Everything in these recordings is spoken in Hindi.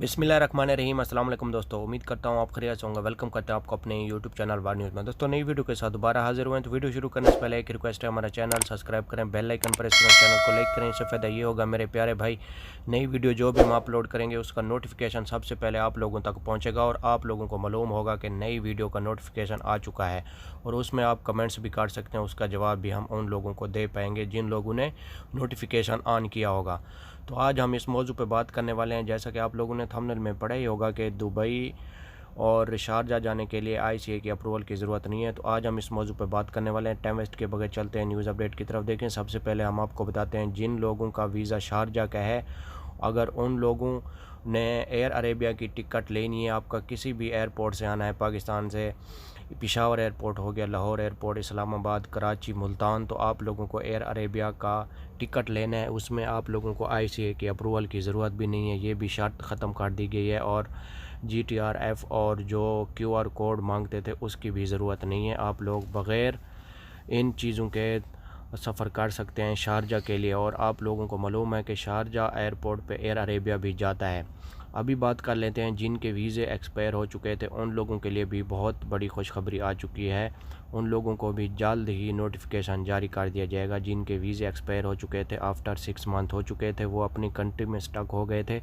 बिस्मिल्लाह रहमान रहीम। अस्सलाम वालेकुम दोस्तों, उम्मीद करता हूँ आप खैरियत से होंगे। वेलकम करते हैं आपको अपने यूट्यूब चैनल वार न्यूज़ में। दोस्तों नई वीडियो के साथ दोबारा हाजिर हुए हैं। तो वीडियो शुरू करने से पहले एक रिक्वेस्ट है, हमारा चैनल सब्सक्राइब करें, बेल आइकन प्रेस करें, चैनल को लाइक करें। इससे फ़ायदा ये होगा मेरे प्यारे भाई, नई वीडियो जो भी हम अपलोड करेंगे उसका नोटिफिकेशन सबसे पहले आप लोगों तक पहुँचेगा और आप लोगों को मालूम होगा कि नई वीडियो का नोटिफिकेशन आ चुका है। और उसमें आप कमेंट्स भी काट सकते हैं, उसका जवाब भी हम उन लोगों को दे पाएंगे जिन लोगों ने नोटिफिकेशन ऑन किया होगा। तो आज हम इस मौजू पे बात करने वाले हैं। जैसा कि आप लोगों ने थंबनेल में पढ़ा ही होगा कि दुबई और शारजा जाने के लिए ICA की अप्रूवल की ज़रूरत नहीं है। तो आज हम इस मौजू पे बात करने वाले हैं। टाइम वेस्ट के बगैर चलते हैं न्यूज़ अपडेट की तरफ। देखें, सबसे पहले हम आपको बताते हैं जिन लोगों का वीज़ा शारजा का है, अगर उन लोगों ने एयर अरेबिया की टिकट लेनी है, आपका किसी भी एयरपोर्ट से आना है, पाकिस्तान से पेशावर एयरपोर्ट हो गया, लाहौर एयरपोर्ट, इस्लामाबाद, कराची, मुल्तान, तो आप लोगों को एयर अरेबिया का टिकट लेना है। उसमें आप लोगों को ICA की अप्रूवल की ज़रूरत भी नहीं है, ये भी शर्त ख़त्म कर दी गई है। और GDRFA और जो QR कोड मांगते थे उसकी भी ज़रूरत नहीं है। आप लोग बग़ैर इन चीज़ों के सफ़र कर सकते हैं शारजा के लिए। और आप लोगों को मालूम है कि शारजा एयरपोर्ट पे एयर अरेबिया भी जाता है। अभी बात कर लेते हैं जिनके वीज़े एक्सपायर हो चुके थे, उन लोगों के लिए भी बहुत बड़ी खुशखबरी आ चुकी है। उन लोगों को भी जल्द ही नोटिफिकेशन जारी कर दिया जाएगा जिनके वीज़े एक्सपायर हो चुके थे, आफ्टर 6 मंथ हो चुके थे, वो अपनी कंट्री में स्टक हो गए थे,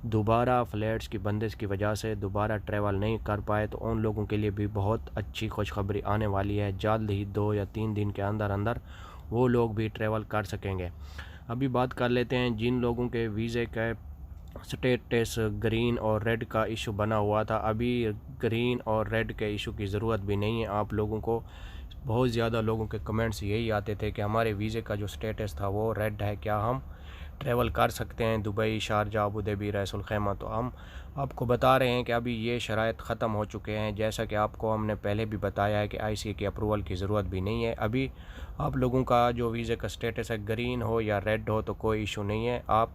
दोबारा फ़्लाइट्स की बंदिश की वजह से दोबारा ट्रैवल नहीं कर पाए। तो उन लोगों के लिए भी बहुत अच्छी खुशखबरी आने वाली है। जल्द ही 2 या 3 दिन के अंदर अंदर वो लोग भी ट्रैवल कर सकेंगे। अभी बात कर लेते हैं जिन लोगों के वीज़े का स्टेटस ग्रीन और रेड का इशू बना हुआ था। अभी ग्रीन और रेड के इशू की ज़रूरत भी नहीं है। आप लोगों को बहुत ज़्यादा लोगों के कमेंट्स यही आते थे कि हमारे वीज़े का जो स्टेटस था वो रेड है, क्या हम ट्रैवल कर सकते हैं Dubai, Sharjah, Abu Dhabi, rice अल खैमा। तो हम आपको बता रहे हैं कि अभी ये शराइत ख़त्म हो चुके हैं। जैसा कि आपको हमने पहले भी बताया है कि ICA की अप्रूवल की ज़रूरत भी नहीं है। अभी आप लोगों का जो वीज़े का स्टेटस है, ग्रीन हो या रेड हो, तो कोई इशू नहीं है। आप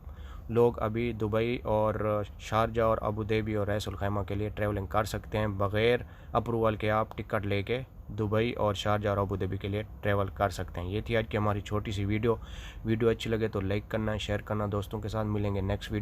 लोग अभी दुबई और शारजा और अबू धाबी और रईस अल खैमा के लिए ट्रैवलिंग कर सकते हैं। बग़ैर अप्रूवल के आप टिकट लेके दुबई और शारजा और अबू धाबी के लिए ट्रैवल कर सकते हैं। ये थी आज की हमारी छोटी सी वीडियो। वीडियो अच्छी लगे तो लाइक करना, शेयर करना दोस्तों के साथ। मिलेंगे नेक्स्ट वीडियो।